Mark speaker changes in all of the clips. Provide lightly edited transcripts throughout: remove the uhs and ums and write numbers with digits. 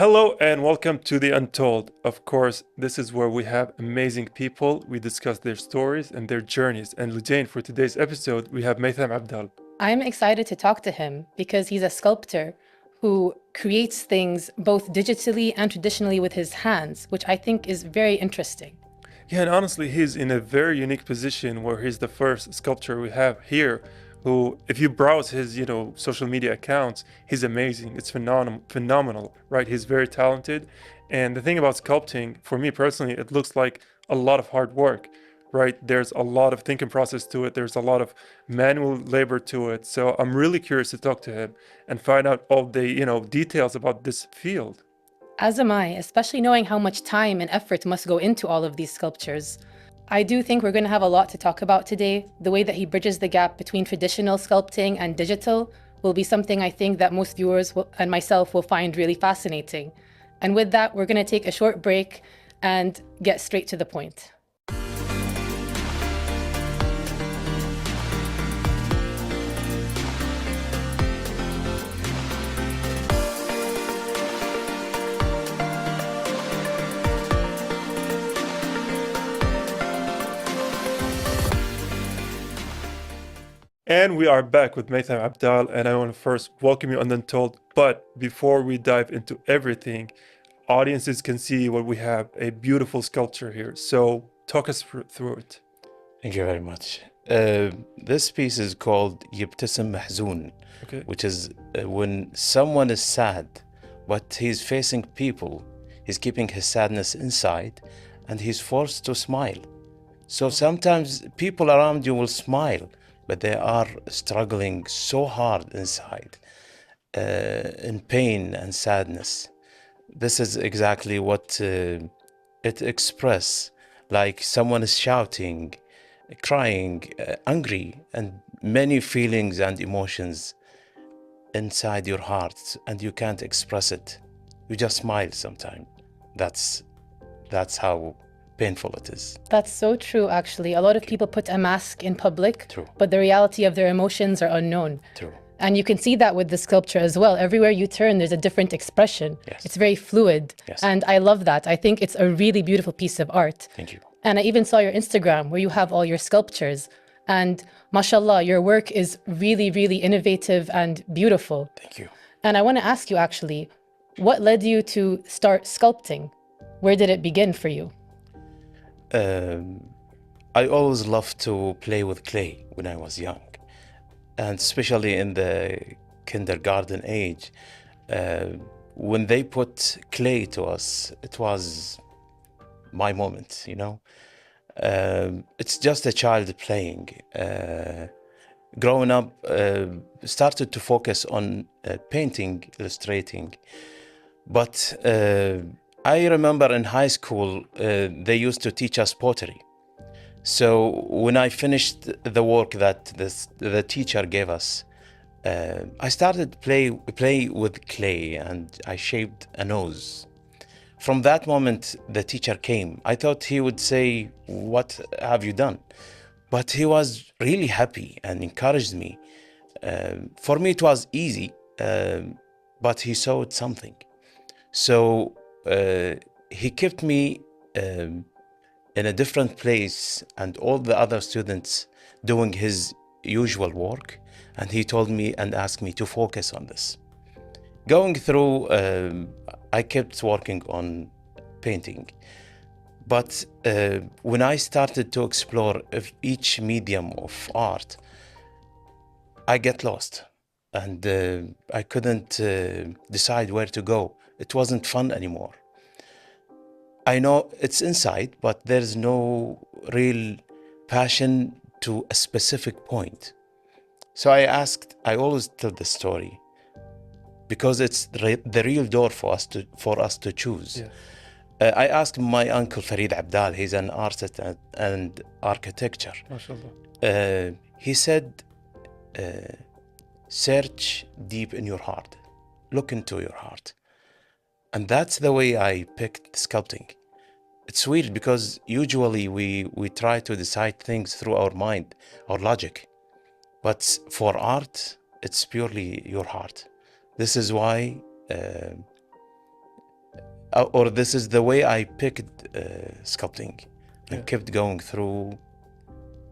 Speaker 1: Hello and welcome to the Untold. Of course, this is where we have amazing people. We discuss their stories and their journeys. And Lujain, for today's episode, we have Maitham Abdal.
Speaker 2: I'm excited to talk to him because he's a sculptor who creates things both digitally and traditionally with his hands, which I think is very interesting.
Speaker 1: Yeah, and honestly, he's in a very unique position where he's the first sculptor we have here who, if you browse his, social media accounts, he's amazing. It's phenomenal, right? He's very talented. And the thing about sculpting, for me personally, it looks like a lot of hard work, right? There's a lot of thinking process to it. There's a lot of manual labor to it. So I'm really curious to talk to him and find out all the, details about this field.
Speaker 2: As am I, especially knowing how much time and effort must go into all of these sculptures. I do think we're going to have a lot to talk about today. The way that he bridges the gap between traditional sculpting and digital will be something I think that most viewers and myself will find really fascinating. And with that, we're going to take a short break and get straight to the point.
Speaker 1: And we are back with Maitham Abdal, and I want to first welcome you on Untold. But before we dive into everything, audiences can see what we have, a beautiful sculpture here. So talk us through it.
Speaker 3: Thank you very much. This piece is called يبتسم محزون,
Speaker 1: Okay.
Speaker 3: which is when someone is sad, but he's facing people. He's keeping his sadness inside, and he's forced to smile. So sometimes people around you will smile, but they are struggling so hard inside, in pain and sadness. This is exactly what it expresses, like someone is shouting, crying, angry, and many feelings and emotions inside your heart, and you can't express it. You just smile sometimes. That's how painful it is.
Speaker 2: That's so true, actually. A lot of people put a mask in public,
Speaker 3: True.
Speaker 2: but the reality of their emotions are unknown.
Speaker 3: True.
Speaker 2: And you can see that with the sculpture as well. Everywhere you turn, there's a different expression.
Speaker 3: Yes.
Speaker 2: It's very fluid.
Speaker 3: Yes.
Speaker 2: And I love that. I think it's a really beautiful piece of art.
Speaker 3: Thank you.
Speaker 2: And I even saw your Instagram where you have all your sculptures. And mashallah, your work is really, really innovative and beautiful.
Speaker 3: Thank you.
Speaker 2: And I want to ask you actually, what led you to start sculpting? Where did it begin for you?
Speaker 3: I always loved to play with clay when I was young, and especially in the kindergarten age. When they put clay to us, it was my moment, It's just a child playing. Growing up, started to focus on painting, illustrating. But I remember in high school, they used to teach us pottery. So when I finished the work that the teacher gave us, I started play with clay, and I shaped a nose. From that moment, the teacher came. I thought he would say, "What have you done?" But he was really happy and encouraged me. For me, it was easy, but he saw it something. So he kept me in a different place, and all the other students doing his usual work. And he told me and asked me to focus on this. Going through, I kept working on painting. But when I started to explore each medium of art, I get lost. And I couldn't decide where to go. It wasn't fun anymore. I know it's inside, but there's no real passion to a specific point. So I always tell the story, because it's the real door for us to choose.
Speaker 1: Yeah.
Speaker 3: I asked my uncle Farid Abdal, he's an artist and architecture.
Speaker 1: MashaAllah.
Speaker 3: He said, search deep in your heart, look into your heart. And that's the way I picked sculpting. It's weird because usually we try to decide things through our mind, our logic. But for art, it's purely your heart. This is why or this is the way I picked sculpting and
Speaker 1: Yeah.
Speaker 3: kept going through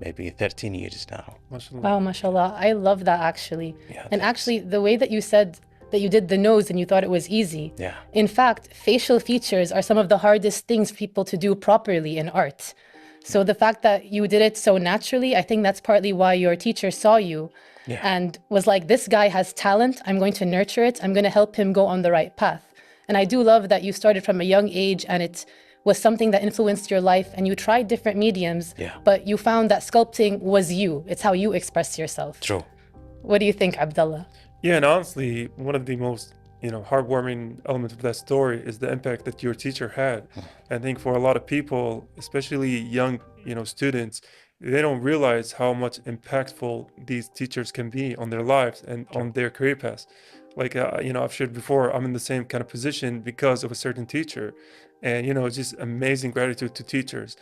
Speaker 3: maybe 13 years now.
Speaker 1: MashaAllah.
Speaker 2: Wow, mashallah. I love that actually.
Speaker 3: Yeah,
Speaker 2: And
Speaker 3: thanks.
Speaker 2: actually, the way that you said that you did the nose and you thought it was easy.
Speaker 3: Yeah.
Speaker 2: In fact, facial features are some of the hardest things for people to do properly in art. So the fact that you did it so naturally, I think that's partly why your teacher saw you
Speaker 3: Yeah.
Speaker 2: and was like, this guy has talent. I'm going to nurture it. I'm going to help him go on the right path. And I do love that you started from a young age and it was something that influenced your life and you tried different mediums,
Speaker 3: Yeah.
Speaker 2: but you found that sculpting was you. It's how you express yourself.
Speaker 3: True.
Speaker 2: What do you think, Abdullah?
Speaker 1: Yeah, and honestly, one of the most, heartwarming elements of that story is the impact that your teacher had. I think for a lot of people, especially young, students, they don't realize how much impactful these teachers can be on their lives and on their career paths. Like, I've shared before, I'm in the same kind of position because of a certain teacher. And, it's just amazing gratitude to teachers.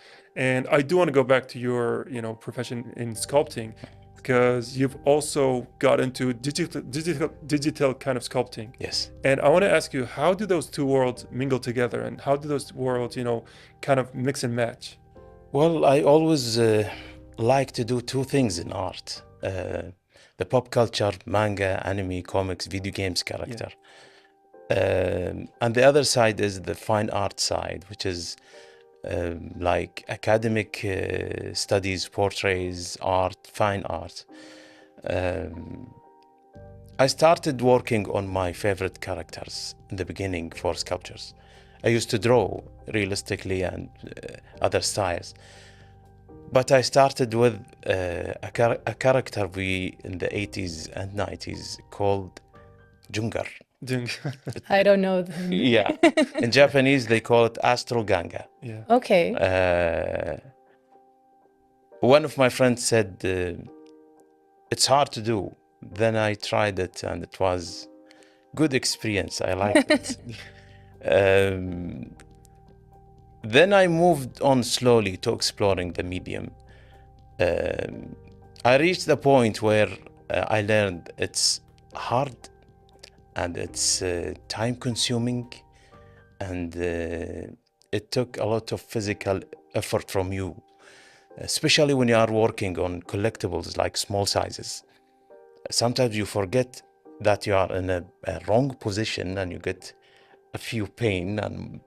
Speaker 1: And I do want to go back to your, profession in sculpting, because you've also got into digital kind of sculpting.
Speaker 3: Yes.
Speaker 1: And I want to ask you, how do those two worlds mingle together, and how do those worlds, kind of mix and match?
Speaker 3: Well, I always like to do two things in art. The pop culture, manga, anime, comics, video games character. And the other side is the fine art side, which is like academic studies, portraits, art, fine art. I started working on my favorite characters in the beginning for sculptures. I used to draw realistically and other styles. But I started with a character in the 80s and 90s called Jungar.
Speaker 2: I don't know. Them.
Speaker 3: Yeah. In Japanese, they call it Astral Ganga.
Speaker 1: Yeah.
Speaker 2: Okay.
Speaker 3: One of my friends said, it's hard to do. Then I tried it and it was good experience. I liked it. Then I moved on slowly to exploring the medium. I reached the point where I learned it's hard and it's time consuming, and it took a lot of physical effort from you, especially when you are working on collectibles like small sizes. Sometimes you forget that you are in a wrong position and you get a few pain. And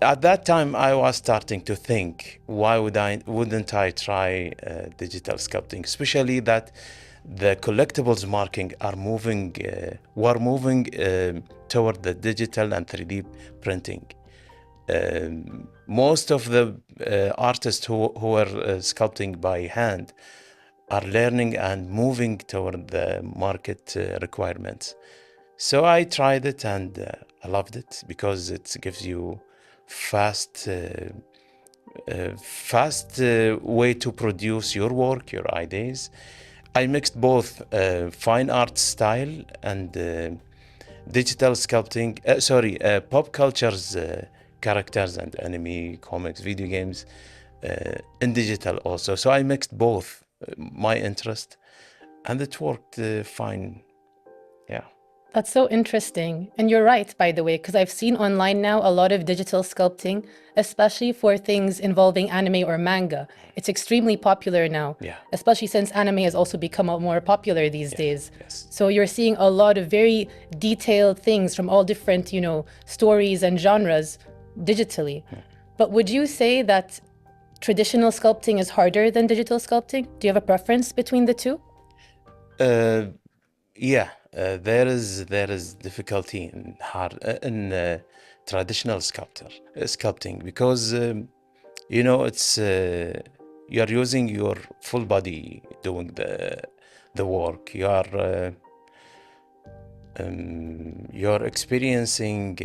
Speaker 3: at that time, I was starting to think, why wouldn't I try digital sculpting, especially that the collectibles marking were moving toward the digital and 3D printing. Most of the artists who are sculpting by hand are learning and moving toward the market requirements. So I tried it and I loved it because it gives you fast way to produce your work, your ideas. I mixed both fine art style and digital sculpting, pop culture's characters and anime, comics, video games in digital also. So I mixed both my interest and it worked fine. Yeah.
Speaker 2: That's so interesting. And you're right, by the way, because I've seen online now a lot of digital sculpting, especially for things involving anime or manga. It's extremely popular now,
Speaker 3: Yeah.
Speaker 2: especially since anime has also become more popular these days.
Speaker 3: Yes.
Speaker 2: So you're seeing a lot of very detailed things from all different, stories and genres digitally. But would you say that traditional sculpting is harder than digital sculpting? Do you have a preference between the two?
Speaker 3: Yeah, there is difficulty in traditional sculpting because it's you are using your full body doing the work. You're experiencing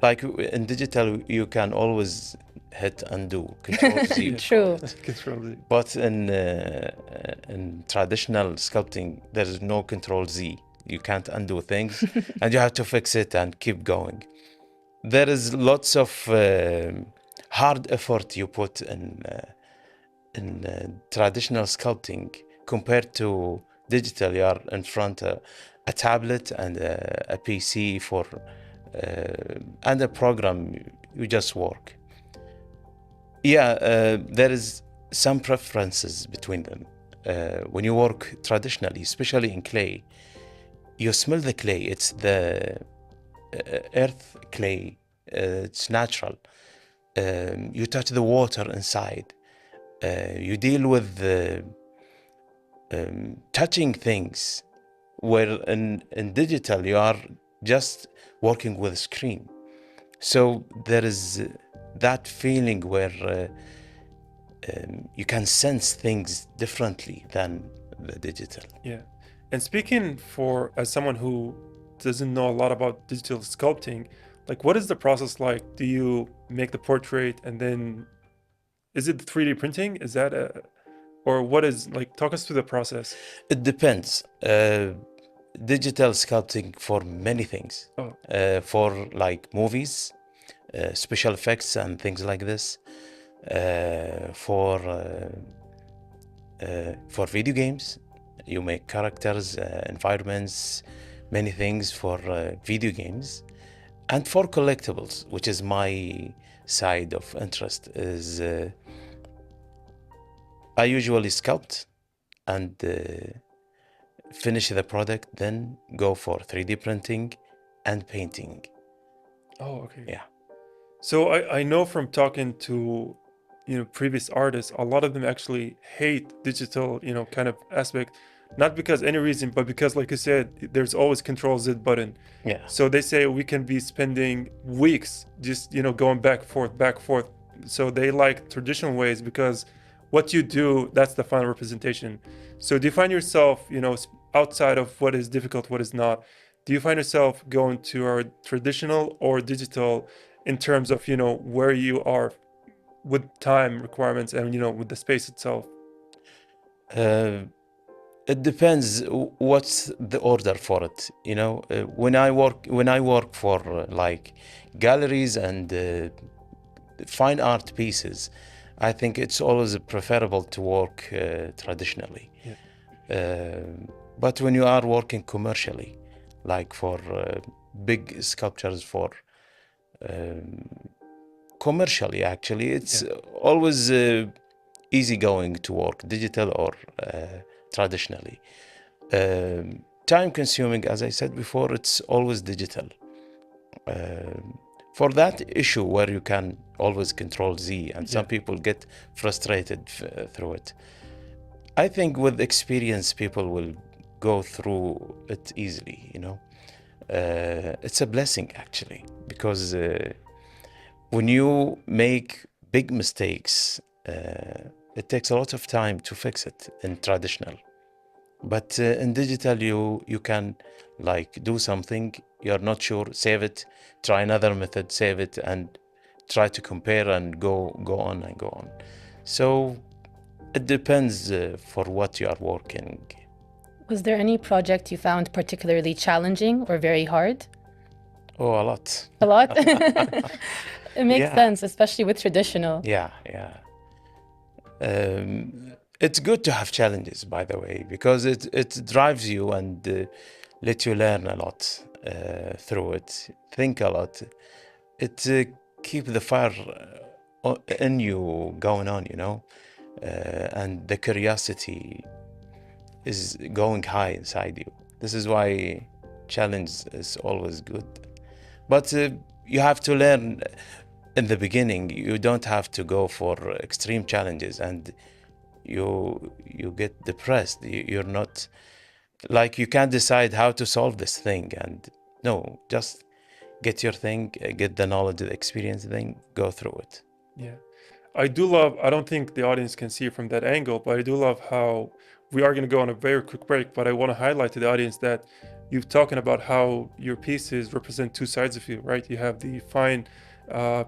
Speaker 3: like in digital you can always hit undo, control Z.
Speaker 2: True.
Speaker 3: But in traditional sculpting, there is no control Z. You can't undo things, and you have to fix it and keep going. There is lots of hard effort you put in traditional sculpting compared to Digital, you are in front of a tablet and a PC for and a program. You just work. Yeah, there is some preferences between them. When you work traditionally, especially in clay, you smell the clay. It's the earth clay. It's natural. You touch the water inside. You deal with touching things, where in digital you are just working with a screen. So there is that feeling where you can sense things differently than the digital.
Speaker 1: Yeah. And speaking for as someone who doesn't know a lot about digital sculpting, like what is the process like? Do you make the portrait and then is it 3D printing? Is that a or what is like talk us through the process?
Speaker 3: It depends. Digital sculpting for many things.
Speaker 1: Oh.
Speaker 3: For like movies, special effects and things like this. For video games, you make characters, environments, many things for video games. And for collectibles, which is my side of interest, is I usually sculpt and finish the product, then go for 3D printing and painting.
Speaker 1: Oh, okay.
Speaker 3: Yeah.
Speaker 1: So I know from talking to previous artists, a lot of them actually hate digital kind of aspect, not because any reason, but because like you said, there's always Control Z button.
Speaker 3: Yeah.
Speaker 1: So they say we can be spending weeks just going back forth. So they like traditional ways because what you do, that's the final representation. So do you find yourself outside of what is difficult, what is not, do you find yourself going to our traditional or digital in terms of where you are with time requirements and with the space itself?
Speaker 3: It depends what's the order for it. When I work for like galleries and fine art pieces, I think it's always preferable to work traditionally.
Speaker 1: Yeah.
Speaker 3: But when you are working commercially, like for big sculptures, for commercially, actually, it's always easygoing to work digital or traditionally. Time consuming, as I said before, it's always digital. For that issue where you can always Control Z and some people get frustrated through it, I think with experience people will go through it easily. It's a blessing actually, because when you make big mistakes, it takes a lot of time to fix it in traditional. But in digital, you can like do something, you're not sure, save it, try another method, save it, and try to compare and go on and go on. So it depends for what you are working.
Speaker 2: Was there any project you found particularly challenging or very hard?
Speaker 3: Oh, a lot.
Speaker 2: A lot? It makes sense, especially with traditional.
Speaker 3: Yeah. It's good to have challenges, by the way, because it drives you and let you learn a lot through it, think a lot. It keep the fire in you going on, and the curiosity is going high inside you. This is why challenge is always good. But you have to learn in the beginning. You don't have to go for extreme challenges and you get depressed. You're not like, you can't decide how to solve this thing, and no, just get your thing, get the knowledge, the experience, then go through it.
Speaker 1: Yeah. I don't think the audience can see it from that angle, but I do love how we are going to go on a very quick break, but I want to highlight to the audience that you've talking about how your pieces represent two sides of you, right? You have the fine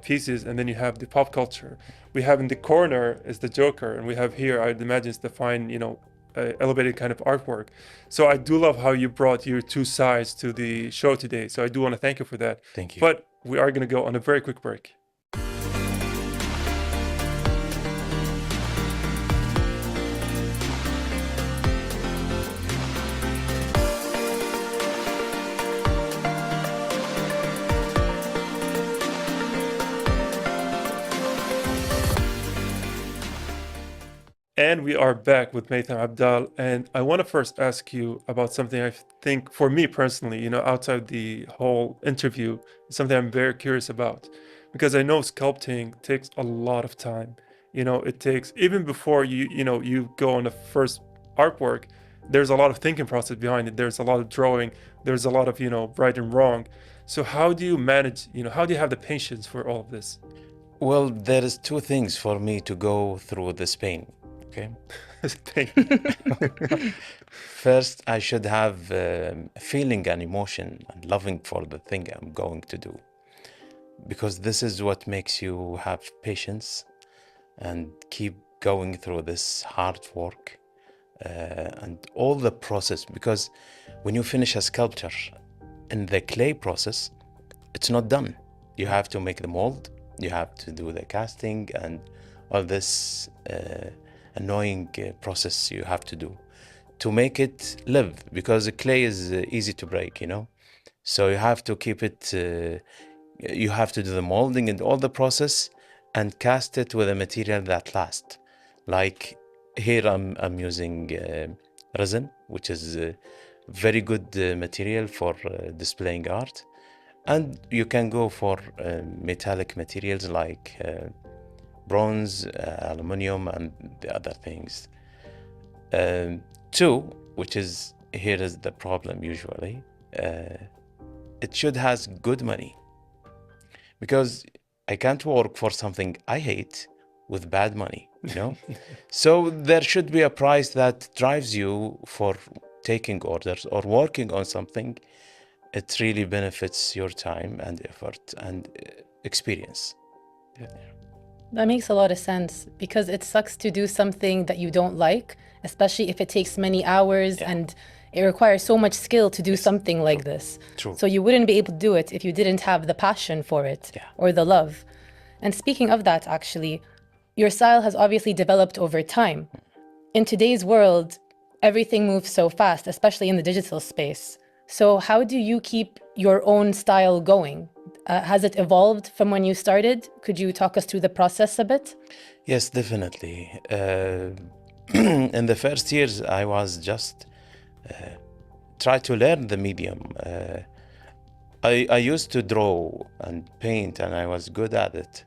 Speaker 1: pieces and then you have the pop culture. We have in the corner is the Joker, and we have here, I'd imagine, it's the fine, elevated kind of artwork. So I do love how you brought your two sides to the show today. So I do want to thank you for that.
Speaker 3: Thank you.
Speaker 1: But we are going to go on a very quick break. And we are back with Maitham Abdal. And I want to first ask you about something I think, for me personally, outside the whole interview, is something I'm very curious about. Because I know sculpting takes a lot of time. It takes, even before you go on the first artwork, there's a lot of thinking process behind it. There's a lot of drawing. There's a lot of, right and wrong. So how do you manage, how do you have the patience for all of this?
Speaker 3: Well, there is two things for me to go through this pain. Okay. First, I should have feeling and emotion and loving for the thing I'm going to do, because this is what makes you have patience and keep going through this hard work and all the process. Because when you finish a sculpture in the clay process, it's not done. You have to make the mold, you have to do the casting and all this annoying process you have to do to make it live, because the clay is easy to break, so you have to keep it, you have to do the molding and all the process and cast it with a material that lasts. Like here I'm using resin, which is a very good material for displaying art. And you can go for metallic materials like bronze, aluminum, and the other things. Two, which is here is the problem usually, it should has good money, because I can't work for something I hate with bad money, So there should be a price that drives you for taking orders or working on something. It really benefits your time and effort and experience.
Speaker 1: Yeah.
Speaker 2: That makes a lot of sense, because it sucks to do something that you don't like, especially if it takes many hours and it requires so much skill to do something like this.
Speaker 3: True.
Speaker 2: So you wouldn't be able to do it if you didn't have the passion for it or the love. And speaking of that, actually, your style has obviously developed over time. In today's world, everything moves so fast, especially in the digital space. So how do you keep your own style going? Has it evolved from when you started? Could you talk us through the process a bit?
Speaker 3: Yes, definitely. In the first years, I was just try to learn the medium. I used to draw and paint, and I was good at it.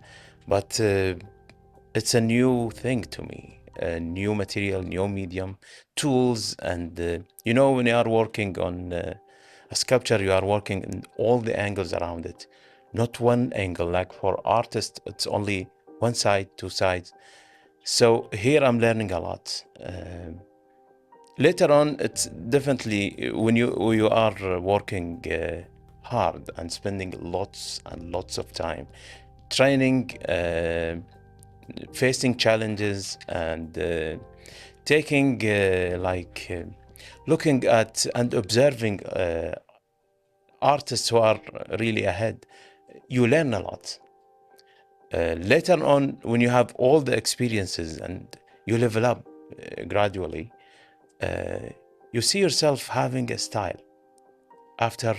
Speaker 3: But it's a new thing to me. A new material, new medium, tools, and when you are working on a sculpture, you are working in all the angles around it, not one angle. Like for artists, it's only one side, two sides. So here I'm learning a lot. Later on, it's definitely when you are working hard and spending lots and lots of time training, facing challenges, and taking looking at and observing artists who are really ahead, you learn a lot. Later on, when you have all the experiences and you level up gradually, you see yourself having a style after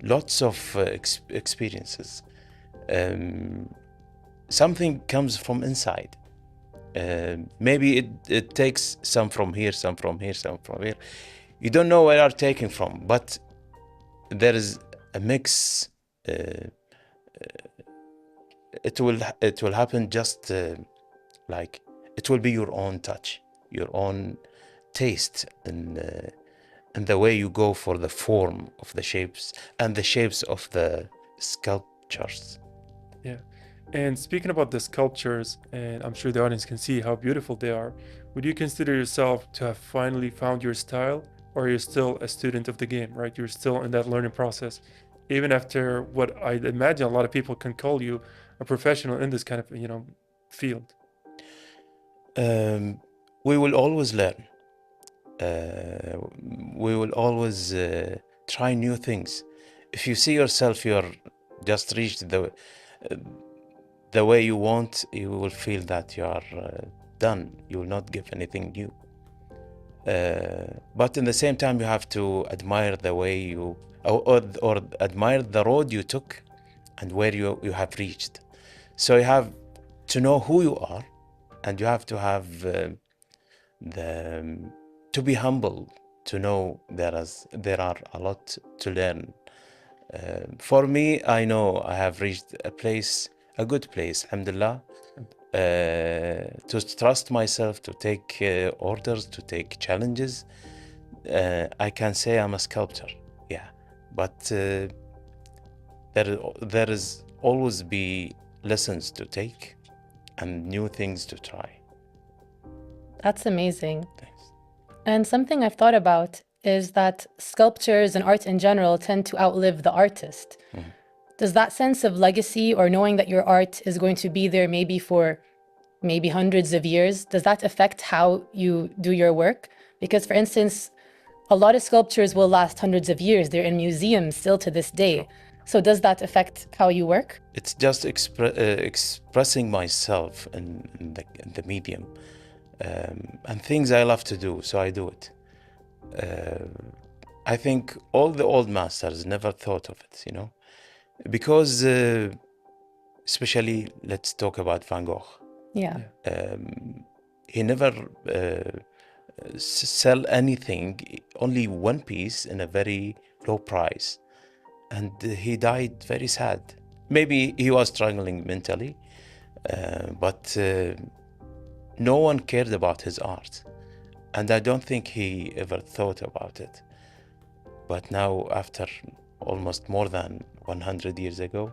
Speaker 3: lots of experiences. Something comes from inside. Maybe it takes some from here, some from here, some from here. You don't know where you're taking from, but there is a mix. It will happen just like it will be your own touch, your own taste, and the way you go for the form of the shapes and the shapes of the sculptures.
Speaker 1: Yeah. And speaking about the sculptures, and I'm sure the audience can see how beautiful they are, would you consider yourself to have finally found your style, or you're still a student of the game, right? You're still in that learning process, even after what I imagine a lot of people can call you a professional in this kind of, field?
Speaker 3: We will always learn. We will always try new things. If you see yourself, you're just reached the way you want, you will feel that you are done. You will not give anything new. But in the same time, you have to admire the way you, or admire the road you took and where you have reached. So you have to know who you are and you have to have to be humble, to know there are a lot to learn. For me, I know I have reached a good place, alhamdulillah, to trust myself, to take orders, to take challenges. I can say I'm a sculptor, yeah, but there is always be lessons to take and new things to try.
Speaker 2: That's amazing.
Speaker 3: Thanks.
Speaker 2: And something I've thought about is that sculptures and art in general tend to outlive the artist. Does that sense of legacy, or knowing that your art is going to be there maybe for maybe hundreds of years, does that affect how you do your work? Because, for instance, a lot of sculptures will last hundreds of years. They're in museums still to this day. So does that affect how you work?
Speaker 3: It's just expressing myself in the medium, and things I love to do, so I do it. I think all the old masters never thought of it, because especially, let's talk about Van Gogh.
Speaker 2: Yeah.
Speaker 3: He never sell anything, only one piece in a very low price, and he died very sad. Maybe he was struggling mentally, but no one cared about his art, and I don't think he ever thought about it. But now, after almost more than 100 years ago,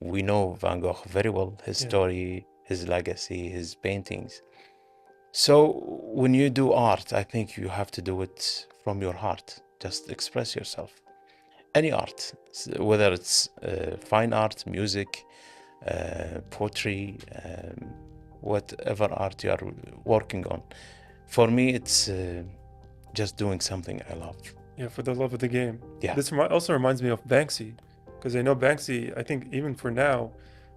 Speaker 3: we know Van Gogh very well, his story, his legacy, his paintings. So when you do art, I think you have to do it from your heart. Just express yourself. Any art, whether it's fine art, music, poetry, whatever art you are working on. For me, it's just doing something I love.
Speaker 1: Yeah, for the love of the game.
Speaker 3: Yeah.
Speaker 1: This also reminds me of Banksy, because I know Banksy, I think even for now,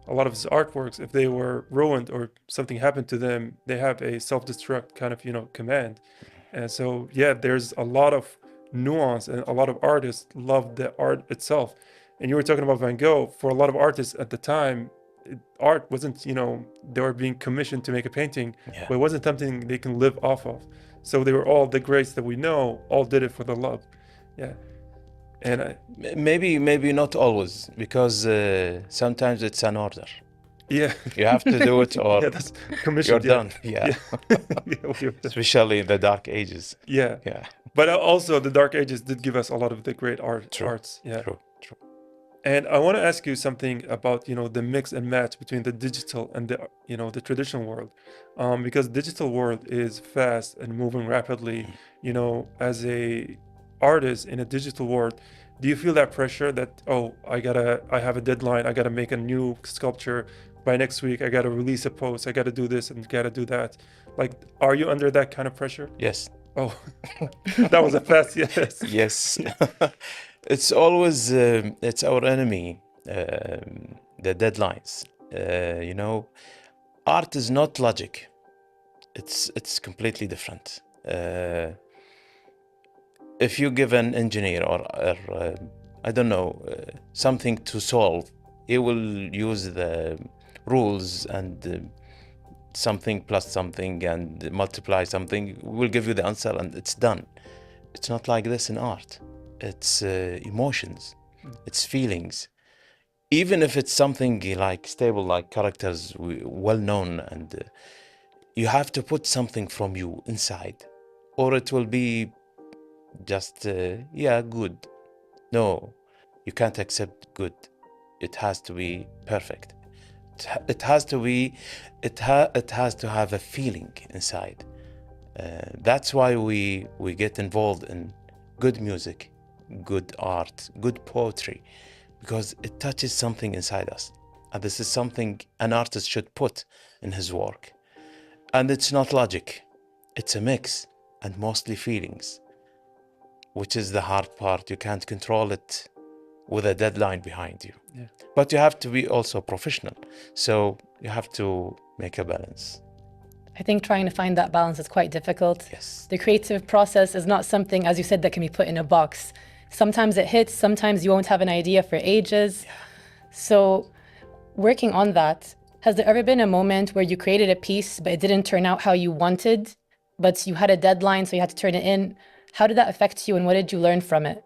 Speaker 1: a lot of his artworks, if they were ruined or something happened to them, they have a self-destruct kind of, command. And so, yeah, there's a lot of nuance, and a lot of artists love the art itself. And you were talking about Van Gogh. For a lot of artists at the time, art wasn't, they were being commissioned to make a painting, but it wasn't something they can live off of. So they were all the greats that we know, all did it for the love. Yeah. And
Speaker 3: maybe not always, because sometimes it's an order.
Speaker 1: Yeah.
Speaker 3: You have to do it, or
Speaker 1: that's commissioned.
Speaker 3: You're done. Yeah. Especially in the Dark Ages.
Speaker 1: Yeah.
Speaker 3: Yeah.
Speaker 1: But also the Dark Ages did give us a lot of the great arts. Yeah.
Speaker 3: True.
Speaker 1: And I want to ask you something about, the mix and match between the digital and the traditional world, because digital world is fast and moving rapidly. As a artist in a digital world, do you feel that pressure that, I have a deadline, I gotta make a new sculpture by next week, I gotta release a post, I gotta do this and gotta do that? Like, are you under that kind of pressure?
Speaker 3: Yes.
Speaker 1: Oh, that was a fast yes.
Speaker 3: Yes. It's always it's our enemy, the deadlines. Art is not logic. It's completely different. If you give an engineer or I don't know, something to solve, he will use the rules and something plus something and multiply something, will give you the answer and it's done. It's not like this in art. It's emotions, it's feelings. Even if it's something like stable, like characters, well known, and you have to put something from you inside, or it will be just, good. No, you can't accept good. It has to be perfect. It has to have a feeling inside. That's why we get involved in good music, good art, good poetry, because it touches something inside us. And this is something an artist should put in his work. And it's not logic. It's a mix and mostly feelings, which is the hard part. You can't control it with a deadline behind you.
Speaker 1: Yeah.
Speaker 3: But you have to be also professional. So you have to make a balance.
Speaker 2: I think trying to find that balance is quite difficult.
Speaker 3: Yes.
Speaker 2: The creative process is not something, as you said, that can be put in a box. Sometimes it hits, sometimes you won't have an idea for ages.
Speaker 3: Yeah.
Speaker 2: So working on that, Has there ever been a moment where you created a piece, but it didn't turn out how you wanted, but you had a deadline, so you had to turn it in? How did that affect you, and what did you learn from it?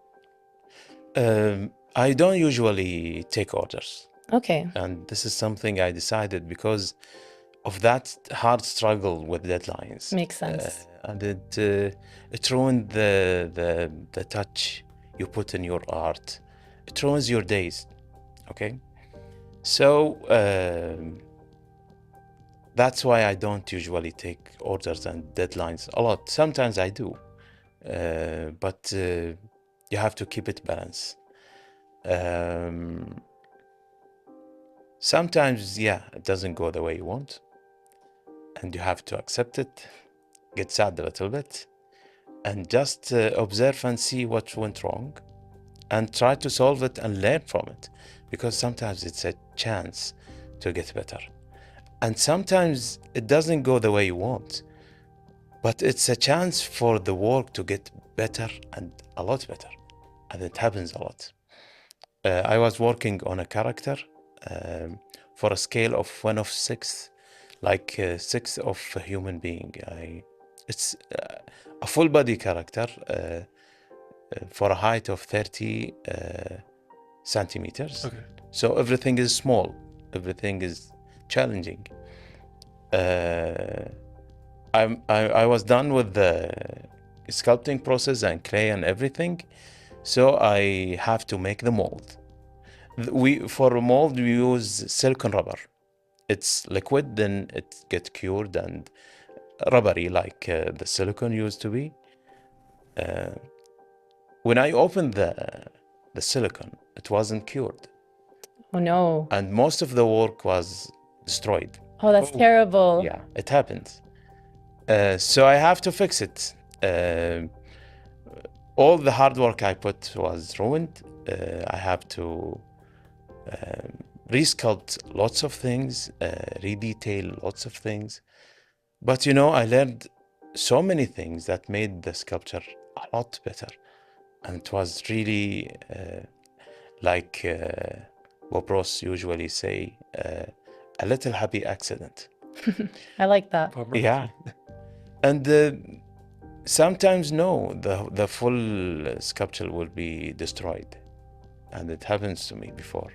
Speaker 3: I don't usually take orders.
Speaker 2: Okay.
Speaker 3: And this is something I decided because of that hard struggle with deadlines.
Speaker 2: Makes sense.
Speaker 3: And it ruined the touch you put in your art. It ruins your days. Okay. So that's why I don't usually take orders and deadlines a lot. Sometimes I do, but you have to keep it balanced. Sometimes, yeah, it doesn't go the way you want, and you have to accept it, get sad a little bit, and just observe and see what went wrong, and try to solve it and learn from it, because sometimes it's a chance to get better. And sometimes it doesn't go the way you want, but it's a chance for the work to get better and a lot better. And it happens a lot. I was working on a character for a scale of 1/6, like 6 of a human being. It's a full body character for a height of 30 centimeters.
Speaker 1: Okay.
Speaker 3: So everything is small, everything is challenging. I was done with the sculpting process and clay and everything, so I have to make the mold. For a mold we use silicone rubber. It's liquid, then it gets cured and rubbery like the silicone used to be. When I opened the silicone, it wasn't cured,
Speaker 2: Oh no.
Speaker 3: and most of the work was destroyed.
Speaker 2: Oh, that's terrible.
Speaker 3: Yeah, it happens. So I have to fix it. All the hard work I put was ruined. I have to resculpt lots of things, redetail lots of things. But I learned so many things that made the sculpture a lot better. And it was really like Bob Ross usually say, a little happy accident.
Speaker 2: I like that.
Speaker 3: Yeah. And sometimes the full sculpture will be destroyed, and it happens to me before.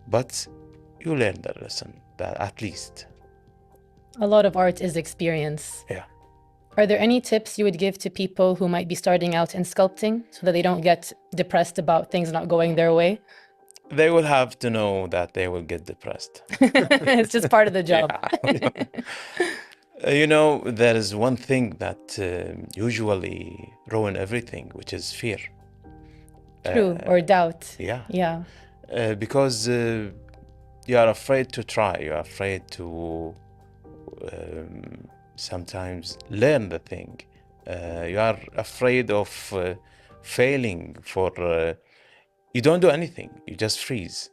Speaker 3: But you learn the lesson, that at least.
Speaker 2: A lot of art is experience.
Speaker 3: Yeah.
Speaker 2: Are there any tips you would give to people who might be starting out in sculpting so that they don't get depressed about things not going their way?
Speaker 3: They will have to know that they will get depressed.
Speaker 2: It's just part of the job.
Speaker 3: Yeah. There is one thing that usually ruin everything, which is fear.
Speaker 2: True, or doubt.
Speaker 3: Yeah.
Speaker 2: Yeah.
Speaker 3: Because you are afraid to try. You are afraid to sometimes learn the thing. You are afraid of failing. You don't do anything. You just freeze.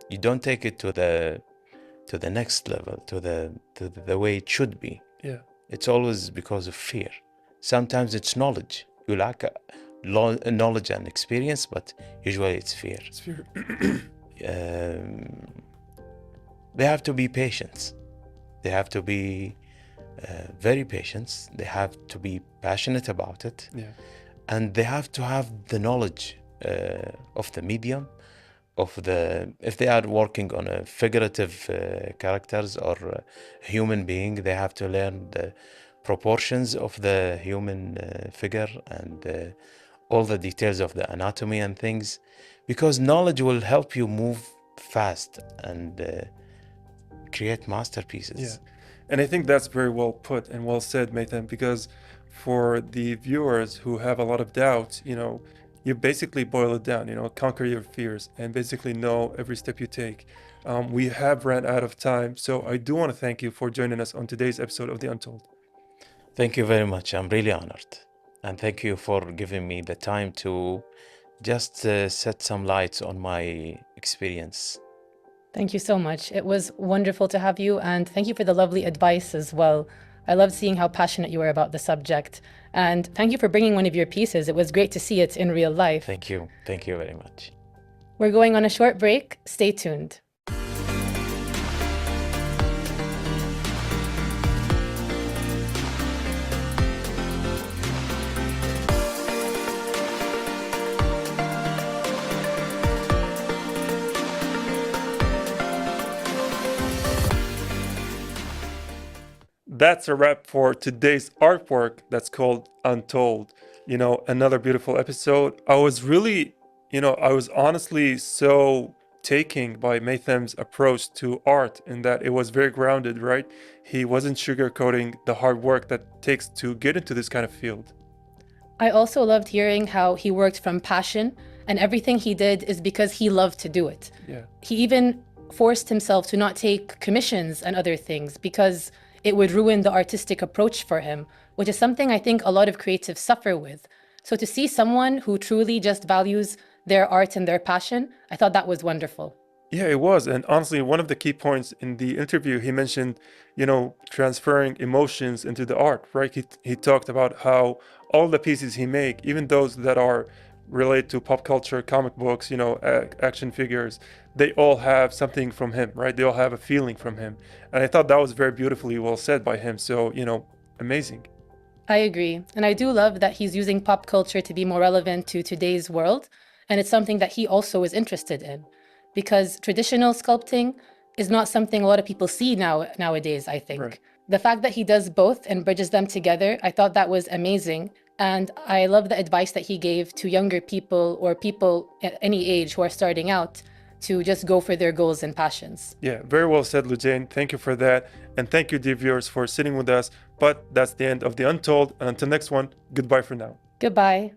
Speaker 3: You don't take it to the next level, to the way it should be.
Speaker 1: Yeah.
Speaker 3: It's always because of fear. Sometimes it's knowledge. You lack knowledge and experience, but usually it's fear.
Speaker 1: It's fear.
Speaker 3: They have to be patient. They have to be very patient. They have to be passionate about it.
Speaker 1: Yeah.
Speaker 3: And they have to have the knowledge of the medium, if they are working on a figurative characters or human being, they have to learn the proportions of the human figure and all the details of the anatomy and things, because knowledge will help you move fast and create masterpieces.
Speaker 1: Yeah. And I think that's very well put and well said, Maitham, because for the viewers who have a lot of doubts, you basically boil it down, conquer your fears and basically know every step you take. We have ran out of time, so I do want to thank you for joining us on today's episode of The Untold.
Speaker 3: Thank you very much. I'm really honored. And thank you for giving me the time to just set some lights on my experience.
Speaker 2: Thank you so much. It was wonderful to have you, and thank you for the lovely advice as well. I loved seeing how passionate you were about the subject. And thank you for bringing one of your pieces. It was great to see it in real life.
Speaker 3: Thank you. Thank you very much.
Speaker 2: We're going on a short break. Stay tuned.
Speaker 1: that's a wrap for today's artwork that's called Untold. Another beautiful episode. I was really, I was honestly so taken by Maitham's approach to art in that it was very grounded, right? He wasn't sugarcoating the hard work that takes to get into this kind of field.
Speaker 2: I also loved hearing how he worked from passion, and everything he did is because he loved to do it.
Speaker 1: Yeah.
Speaker 2: He even forced himself to not take commissions and other things because it would ruin the artistic approach for him, which is something I think a lot of creatives suffer with. So to see someone who truly just values their art and their passion, I thought that was wonderful.
Speaker 1: Yeah, it was. And honestly, one of the key points in the interview, he mentioned, transferring emotions into the art, right? He talked about how all the pieces he make, even those that are related to pop culture, comic books, action figures, they all have something from him, right? They all have a feeling from him. And I thought that was very beautifully well said by him. So, amazing.
Speaker 2: I agree. And I do love that he's using pop culture to be more relevant to today's world. And it's something that he also is interested in. Because traditional sculpting is not something a lot of people see nowadays, I think.
Speaker 1: Right.
Speaker 2: The fact that he does both and bridges them together, I thought that was amazing. And I love the advice that he gave to younger people or people at any age who are starting out to just go for their goals and passions.
Speaker 1: Yeah, very well said, Lujain. Thank you for that. And thank you, dear viewers, for sitting with us. But that's the end of The Untold. And until next one, goodbye for now.
Speaker 2: Goodbye.